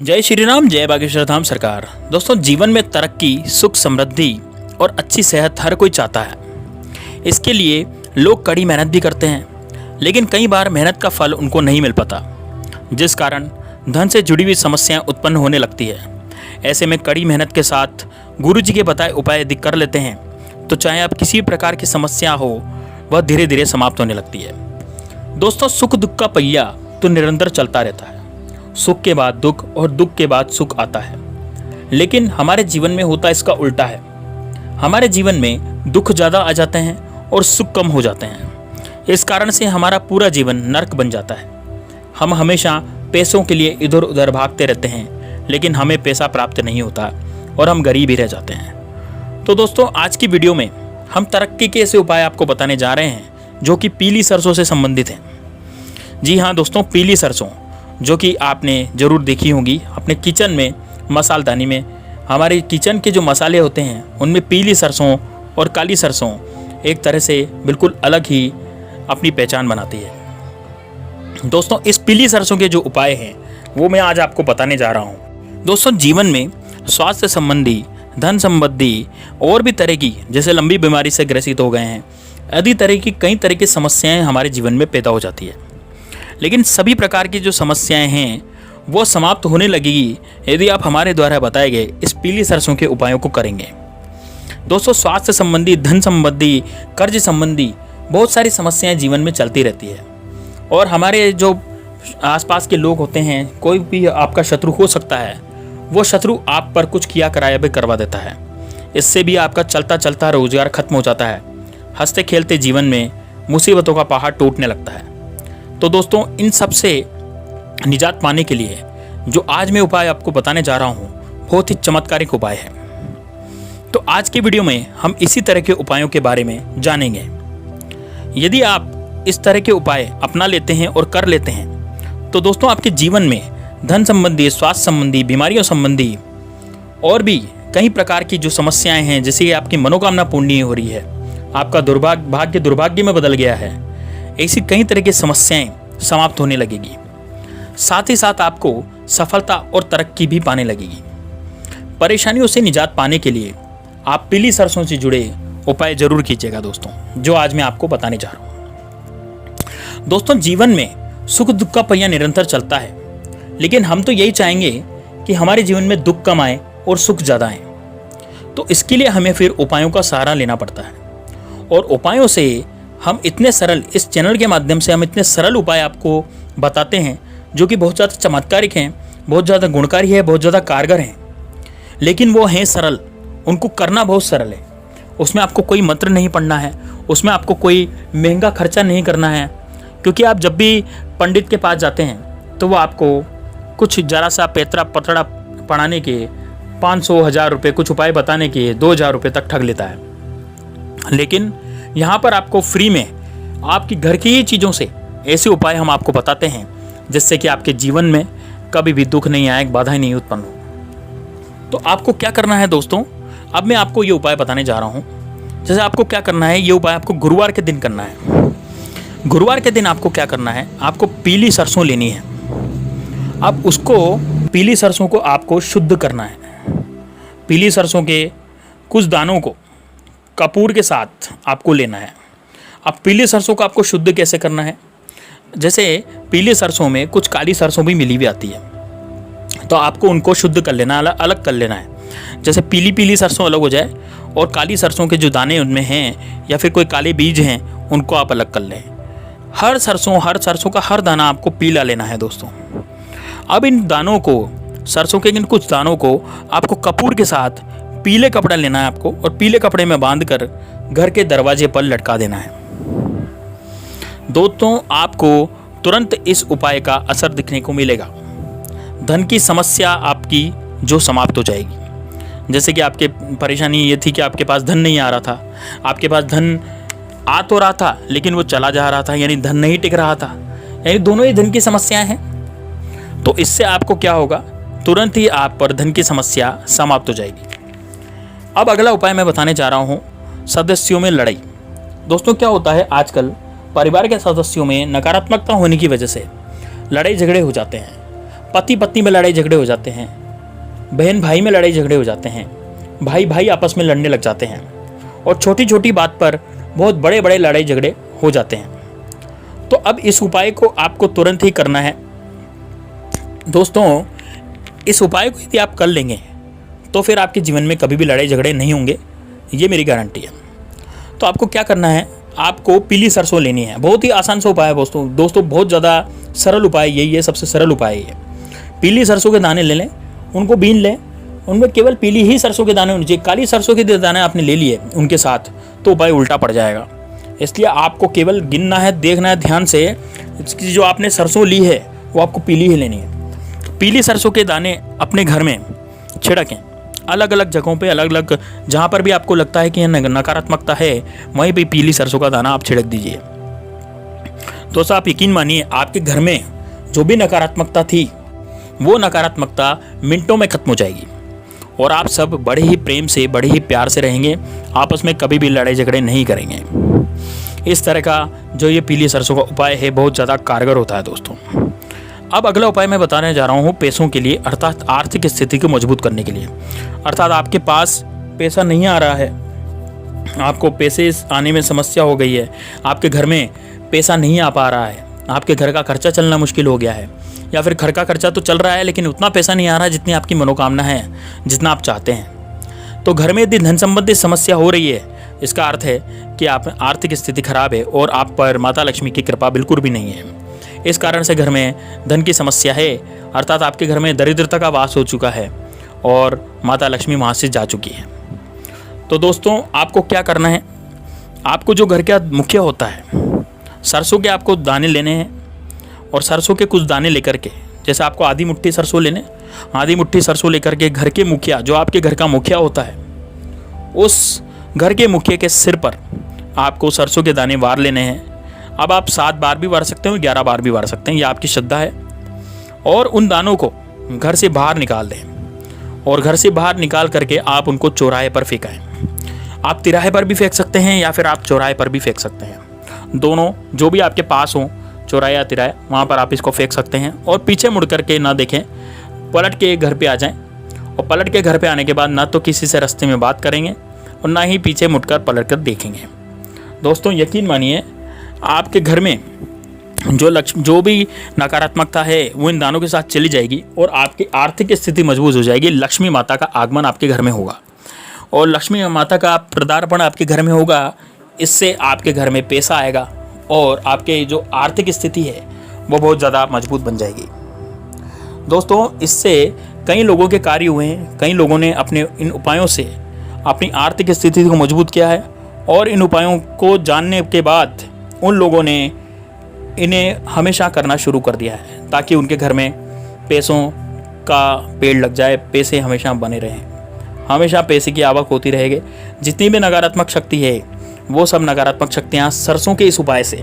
जय श्री राम, जय बागेश्वर धाम सरकार। दोस्तों, जीवन में तरक्की, सुख, समृद्धि और अच्छी सेहत हर कोई चाहता है। इसके लिए लोग कड़ी मेहनत भी करते हैं, लेकिन कई बार मेहनत का फल उनको नहीं मिल पाता, जिस कारण धन से जुड़ी हुई समस्याएं उत्पन्न होने लगती है। ऐसे में कड़ी मेहनत के साथ गुरु जी के बताए उपाय यदि कर लेते हैं तो चाहे आप किसी प्रकार की समस्या हो, वह धीरे धीरे समाप्त होने लगती है। दोस्तों, सुख दुख का पहिया तो निरंतर चलता रहता है। सुख के बाद दुख और दुख के बाद सुख आता है, लेकिन हमारे जीवन में होता इसका उल्टा है। हमारे जीवन में दुख ज़्यादा आ जाते हैं और सुख कम हो जाते हैं। इस कारण से हमारा पूरा जीवन नर्क बन जाता है। हम हमेशा पैसों के लिए इधर उधर भागते रहते हैं, लेकिन हमें पैसा प्राप्त नहीं होता और हम गरीब ही रह जाते हैं। तो दोस्तों, आज की वीडियो में हम तरक्की के ऐसे उपाय आपको बताने जा रहे हैं जो कि पीली सरसों से संबंधित हैं। जी हाँ दोस्तों, पीली सरसों जो कि आपने ज़रूर देखी होंगी अपने किचन में, मसालदानी में। हमारे किचन के जो मसाले होते हैं उनमें पीली सरसों और काली सरसों एक तरह से बिल्कुल अलग ही अपनी पहचान बनाती है। दोस्तों, इस पीली सरसों के जो उपाय हैं वो मैं आज आपको बताने जा रहा हूँ। दोस्तों, जीवन में स्वास्थ्य संबंधी, धन संबंधी और भी तरह की, जैसे लंबी बीमारी से ग्रसित हो गए हैं, आदि तरह की कई तरह की समस्याएं हमारे जीवन में पैदा हो जाती है। लेकिन सभी प्रकार की जो समस्याएं हैं वो समाप्त होने लगेगी यदि आप हमारे द्वारा बताए गए इस पीली सरसों के उपायों को करेंगे। दोस्तों, स्वास्थ्य संबंधी, धन संबंधी, कर्ज संबंधी बहुत सारी समस्याएं जीवन में चलती रहती है और हमारे जो आसपास के लोग होते हैं, कोई भी आपका शत्रु हो सकता है, वो शत्रु आप पर कुछ किया कराया भी करवा देता है। इससे भी आपका चलता चलता रोजगार खत्म हो जाता है। हंसते खेलते जीवन में मुसीबतों का पहाड़ टूटने लगता है। तो दोस्तों, इन सब से निजात पाने के लिए जो आज मैं उपाय आपको बताने जा रहा हूँ बहुत ही चमत्कारिक उपाय है। तो आज की वीडियो में हम इसी तरह के उपायों के बारे में जानेंगे। यदि आप इस तरह के उपाय अपना लेते हैं और कर लेते हैं तो दोस्तों, आपके जीवन में धन संबंधी, स्वास्थ्य संबंधी, बीमारियों संबंधी और भी कई प्रकार की जो समस्याएं हैं, जैसे कि आपकी मनोकामना पूर्ण नहीं हो रही है, आपका भाग्य दुर्भाग्य में बदल गया है, ऐसी कई तरह की समस्याएं समाप्त होने लगेगी। साथ ही साथ आपको सफलता और तरक्की भी पाने लगेगी। परेशानियों से निजात पाने के लिए आप पीली सरसों से जुड़े उपाय जरूर कीजिएगा दोस्तों, जो आज मैं आपको बताने जा रहा हूँ। दोस्तों, जीवन में सुख दुख का पहिया निरंतर चलता है, लेकिन हम तो यही चाहेंगे कि हमारे जीवन में दुख कम आए और सुख ज़्यादा आए। तो इसके लिए हमें फिर उपायों का सहारा लेना पड़ता है, और उपायों से हम इतने सरल, इस चैनल के माध्यम से हम इतने सरल उपाय आपको बताते हैं जो कि बहुत ज़्यादा चमत्कारिक हैं, बहुत ज़्यादा गुणकारी है, बहुत ज़्यादा कारगर हैं, लेकिन वो हैं सरल। उनको करना बहुत सरल है। उसमें आपको कोई मंत्र नहीं पढ़ना है, उसमें आपको कोई महंगा खर्चा नहीं करना है, क्योंकि आप जब भी पंडित के पास जाते हैं तो वो आपको कुछ जरा सा पैतरा पतड़ा पढ़ाने के 500-1000 रुपये, कुछ उपाय बताने के 2000 रुपये तक ठग लेता है। लेकिन यहाँ पर आपको फ्री में आपकी घर की ही चीज़ों से ऐसे उपाय हम आपको बताते हैं जिससे कि आपके जीवन में कभी भी दुख नहीं आए, बाधाएं नहीं उत्पन्न हो। तो आपको क्या करना है दोस्तों, अब मैं आपको ये उपाय बताने जा रहा हूँ। जैसे आपको क्या करना है, ये उपाय आपको गुरुवार के दिन करना है। गुरुवार के दिन आपको क्या करना है, आपको पीली सरसों लेनी है। अब उसको, पीली सरसों को आपको शुद्ध करना है। पीली सरसों के कुछ दानों को कपूर के साथ आपको लेना है। अब पीली सरसों को आपको शुद्ध कैसे करना है, जैसे पीली सरसों में कुछ काली सरसों भी मिली हुई आती है, तो आपको उनको शुद्ध कर लेना, अलग कर लेना है। जैसे पीली पीली सरसों अलग हो जाए और काली सरसों के जो दाने उनमें हैं या फिर कोई काले बीज हैं उनको आप अलग कर लें। हर सरसों का हर दाना आपको पीला लेना है दोस्तों। अब इन दानों को, सरसों के इन कुछ दानों को आपको कपूर के साथ पीले कपड़ा लेना है आपको, और पीले कपड़े में बांधकर घर के दरवाजे पर लटका देना है। दोस्तों, आपको तुरंत इस उपाय का असर दिखने को मिलेगा। धन की समस्या आपकी जो समाप्त हो जाएगी। जैसे कि आपके परेशानी ये थी कि आपके पास धन नहीं आ रहा था, आपके पास धन आ तो रहा था लेकिन वो चला जा रहा था, यानी धन नहीं टिक रहा था, यानी दोनों ही धन की समस्याएं हैं। तो इससे आपको क्या होगा, तुरंत ही आप पर धन की समस्या समाप्त हो जाएगी। अब अगला उपाय मैं बताने जा रहा हूँ, सदस्यों में लड़ाई। दोस्तों, क्या होता है आजकल परिवार के सदस्यों में नकारात्मकता होने की वजह से लड़ाई झगड़े हो जाते हैं। पति पत्नी में लड़ाई झगड़े हो जाते हैं, बहन भाई में लड़ाई झगड़े हो जाते हैं, भाई भाई आपस में लड़ने लग जाते हैं और छोटी छोटी बात पर बहुत बड़े बड़े लड़ाई झगड़े हो जाते हैं। तो अब इस उपाय को आपको तुरंत ही करना है दोस्तों। इस उपाय को यदि आप कर लेंगे तो फिर आपके जीवन में कभी भी लड़ाई झगड़े नहीं होंगे, ये मेरी गारंटी है। तो आपको क्या करना है, आपको पीली सरसों लेनी है। बहुत ही आसान सा उपाय है दोस्तों, बहुत ज़्यादा सरल उपाय यही है, सबसे सरल उपाय है। पीली सरसों के दाने ले लें, उनको बीन लें, उनमें केवल पीली ही सरसों के दाने होने चाहिए। काली सरसों के दाने आपने ले लिए उनके साथ तो उपाय उल्टा पड़ जाएगा। इसलिए आपको केवल गिनना है, देखना है ध्यान से, इसकी जो आपने सरसों ली है वो आपको पीली ही लेनी है। पीली सरसों के दाने अपने घर में छिड़कें, अलग अलग जगहों पे, अलग अलग जहाँ पर भी आपको लगता है कि यह नकारात्मकता है वहीं पे पीली सरसों का दाना आप छिड़क दीजिए। दोस्तों आप यकीन मानिए, आपके घर में जो भी नकारात्मकता थी वो नकारात्मकता मिनटों में खत्म हो जाएगी और आप सब बड़े ही प्रेम से, बड़े ही प्यार से रहेंगे, आपस में कभी भी लड़ाई झगड़े नहीं करेंगे। इस तरह का जो ये पीली सरसों का उपाय है बहुत ज़्यादा कारगर होता है दोस्तों। अब अगला उपाय मैं बताने जा रहा हूँ पैसों के लिए, अर्थात आर्थिक स्थिति को मजबूत करने के लिए। अर्थात आपके पास पैसा नहीं आ रहा है, आपको पैसे आने में समस्या हो गई है, आपके घर में पैसा नहीं आ पा रहा है, आपके घर का खर्चा चलना मुश्किल हो गया है, या फिर घर का खर्चा तो चल रहा है लेकिन उतना पैसा नहीं आ रहा जितनी आपकी मनोकामना है, जितना आप चाहते हैं। तो घर में यदि धन संबंधी समस्या हो रही है, इसका अर्थ है कि आप आर्थिक स्थिति खराब है और आप पर माता लक्ष्मी की कृपा बिल्कुल भी नहीं है। इस कारण से घर में धन की समस्या है, अर्थात आपके घर में दरिद्रता का वास हो चुका है और माता लक्ष्मी वहाँ से जा चुकी है। तो दोस्तों आपको क्या करना है, आपको जो घर का मुखिया होता है, सरसों के आपको दाने लेने हैं और सरसों के कुछ दाने लेकर के, जैसे आपको आधी मुट्ठी सरसों लेने, आधी मुट्ठी सरसों लेकर के घर के मुखिया, जो आपके घर का मुखिया होता है, उस घर के मुखिया के सिर पर आपको सरसों के दाने वार लेने हैं। अब आप 7 बार भी वार सकते हो, 11 बार भी वार सकते हैं, यह आपकी श्रद्धा है। और उन दानों को घर से बाहर निकाल दें और घर से बाहर निकाल करके आप उनको चौराहे पर फेंकाएं। आप तिराहे पर भी फेंक सकते हैं या फिर आप चौराहे पर भी फेंक सकते हैं, दोनों जो भी आपके पास हो, चौराहे या तिराहे, वहाँ पर आप इसको फेंक सकते हैं। और पीछे मुड़ करके ना देखें, पलट के घर पे आ जाएं और पलट के घर पे आने के बाद ना तो किसी से रास्ते में बात करेंगे और ना ही पीछे मुड़कर पलट कर देखेंगे। दोस्तों यकीन मानिए, आपके घर में जो भी नकारात्मकता है वो इन दानों के साथ चली जाएगी और आपकी आर्थिक स्थिति मजबूत हो जाएगी। लक्ष्मी माता का आगमन आपके घर में होगा और लक्ष्मी माता का पदार्पण आपके घर में होगा। इससे आपके घर में पैसा आएगा और आपके जो आर्थिक स्थिति है वो बहुत ज़्यादा मजबूत बन जाएगी। दोस्तों इससे कई लोगों के कार्य हुए हैं, कई लोगों ने अपने इन उपायों से अपनी आर्थिक स्थिति को मजबूत किया है और इन उपायों को जानने के बाद उन लोगों ने इन्हें हमेशा करना शुरू कर दिया है ताकि उनके घर में पैसों का पेड़ लग जाए, पैसे हमेशा बने रहें, हमेशा पैसे की आवक होती रहेगी। जितनी भी नकारात्मक शक्ति है वो सब नकारात्मक शक्तियाँ सरसों के इस उपाय से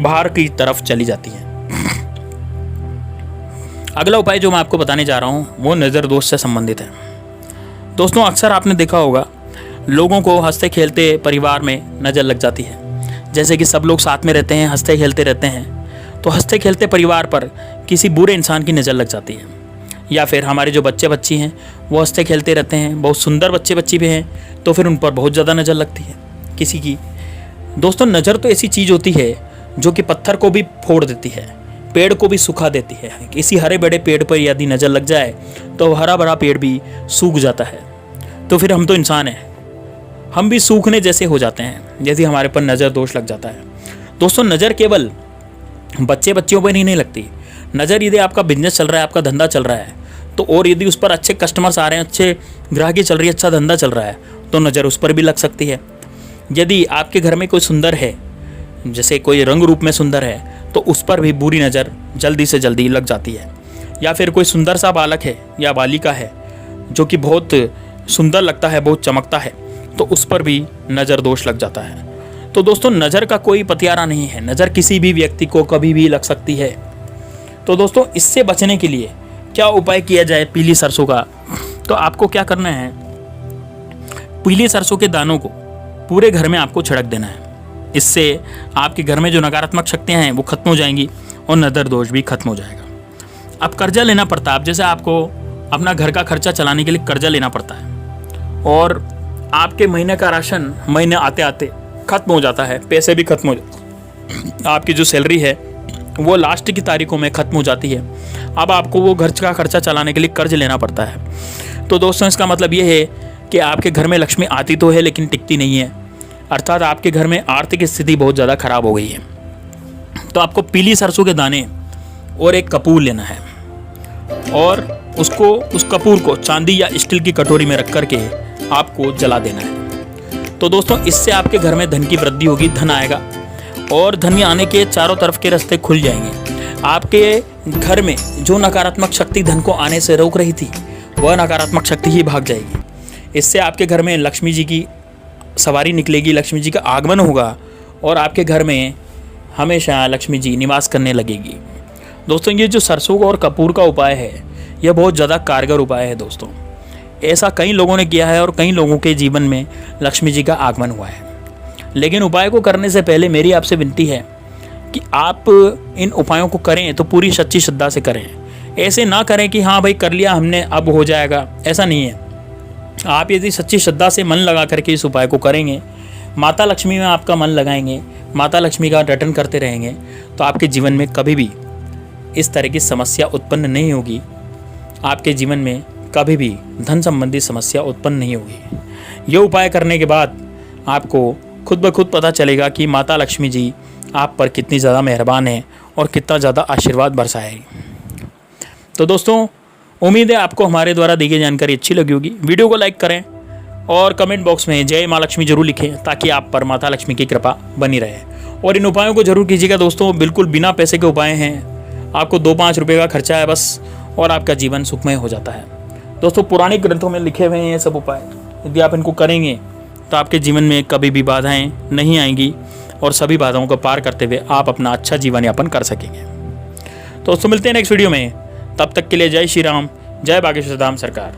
बाहर की तरफ चली जाती हैं। अगला उपाय जो मैं आपको बताने जा रहा हूँ वो नज़र दोष से संबंधित है। दोस्तों अक्सर आपने देखा होगा लोगों को हंसते खेलते परिवार में नज़र लग जाती है। जैसे कि सब लोग साथ में रहते हैं, हंसते खेलते रहते हैं, तो हंसते खेलते परिवार पर किसी बुरे इंसान की नज़र लग जाती है। या फिर हमारे जो बच्चे बच्ची हैं वो हंसते खेलते रहते हैं, बहुत सुंदर बच्चे बच्ची भी हैं, तो फिर उन पर बहुत ज़्यादा नज़र लगती है किसी की। दोस्तों नज़र तो ऐसी चीज़ होती है जो कि पत्थर को भी फोड़ देती है, पेड़ को भी सुखा देती है। किसी हरे बड़े पेड़ पर यदि नज़र लग जाए तो हरा भरा पेड़ भी सूख जाता है। तो फिर हम तो इंसान हैं, हम भी सूखने जैसे हो जाते हैं यदि हमारे पर नज़र दोष लग जाता है। दोस्तों नज़र केवल बच्चे बच्चियों पर ही नहीं लगती, नज़र यदि आपका बिजनेस चल रहा है, आपका धंधा चल रहा है, तो और यदि उस पर अच्छे कस्टमर्स आ रहे हैं, अच्छे ग्राहकी चल रही है, अच्छा धंधा चल रहा है, तो नज़र उस पर भी लग सकती है। यदि आपके घर में कोई सुंदर है, जैसे कोई रंग रूप में सुंदर है, तो उस पर भी बुरी नज़र जल्दी से जल्दी लग जाती है। या फिर कोई सुंदर सा बालक है या बालिका है जो कि बहुत सुंदर लगता है, बहुत चमकता है, तो उस पर भी नज़र दोष लग जाता है। तो दोस्तों नज़र का कोई पतियारा नहीं है, नज़र किसी भी व्यक्ति को कभी भी लग सकती है। तो दोस्तों इससे बचने के लिए क्या उपाय किया जाए पीली सरसों का, तो आपको क्या करना है, पीली सरसों के दानों को पूरे घर में आपको छिड़क देना है। इससे आपके घर में जो नकारात्मक शक्तियाँ हैं वो खत्म हो जाएंगी और नज़र दोष भी खत्म हो जाएगा। अब कर्जा लेना पड़ता है। अब जैसे आपको अपना घर का खर्चा चलाने के लिए कर्जा लेना पड़ता है और आपके महीने का राशन महीने आते आते खत्म हो जाता है, पैसे भी खत्म हो जाते हैं, आपकी जो सैलरी है वो लास्ट की तारीखों में ख़त्म हो जाती है। अब आपको वो घर का खर्चा चलाने के लिए कर्ज लेना पड़ता है। तो दोस्तों इसका मतलब ये है कि आपके घर में लक्ष्मी आती तो है लेकिन टिकती नहीं है, अर्थात आपके घर में आर्थिक स्थिति बहुत ज़्यादा ख़राब हो गई है। तो आपको पीली सरसों के दाने और एक कपूर लेना है और उस कपूर को चांदी या स्टील की कटोरी में रख करके आपको जला देना है। तो दोस्तों इससे आपके घर में धन की वृद्धि होगी, धन आएगा और धन आने के चारों तरफ के रास्ते खुल जाएंगे। आपके घर में जो नकारात्मक शक्ति धन को आने से रोक रही थी वह नकारात्मक शक्ति ही भाग जाएगी। इससे आपके घर में लक्ष्मी जी की सवारी निकलेगी, लक्ष्मी जी का आगमन होगा और आपके घर में हमेशा लक्ष्मी जी निवास करने लगेगी। दोस्तों ये जो सरसों और कपूर का उपाय है यह बहुत ज़्यादा कारगर उपाय है दोस्तों। ऐसा कई लोगों ने किया है और कई लोगों के जीवन में लक्ष्मी जी का आगमन हुआ है। लेकिन उपाय को करने से पहले मेरी आपसे विनती है कि आप इन उपायों को करें तो पूरी सच्ची श्रद्धा से करें। ऐसे ना करें कि हाँ भाई कर लिया हमने अब हो जाएगा, ऐसा नहीं है। आप यदि सच्ची श्रद्धा से मन लगा करके इस उपाय को करेंगे, माता लक्ष्मी में आपका मन लगाएंगे, माता लक्ष्मी का रटन करते रहेंगे, तो आपके जीवन में कभी भी इस तरह की समस्या उत्पन्न नहीं होगी। आपके जीवन में कभी भी धन संबंधी समस्या उत्पन्न नहीं होगी। ये उपाय करने के बाद आपको खुद ब खुद पता चलेगा कि माता लक्ष्मी जी आप पर कितनी ज़्यादा मेहरबान है और कितना ज़्यादा आशीर्वाद बरसाएगी। तो दोस्तों उम्मीद है आपको हमारे द्वारा दी गई जानकारी अच्छी लगी होगी। वीडियो को लाइक करें और कमेंट बॉक्स में जय माँ लक्ष्मी जरूर लिखें ताकि आप पर माता लक्ष्मी की कृपा बनी रहे। और इन उपायों को जरूर कीजिएगा दोस्तों, बिल्कुल बिना पैसे के उपाय हैं। आपको 2-5 रुपये का खर्चा है बस और आपका जीवन सुखमय हो जाता है। दोस्तों पुराने ग्रंथों में लिखे हुए हैं ये सब उपाय, यदि आप इनको करेंगे तो आपके जीवन में कभी भी बाधाएं नहीं आएंगी और सभी बाधाओं को पार करते हुए आप अपना अच्छा जीवन यापन कर सकेंगे। तो दोस्तों मिलते हैं नेक्स्ट वीडियो में, तब तक के लिए जय श्री राम, जय बागेश्वर धाम सरकार।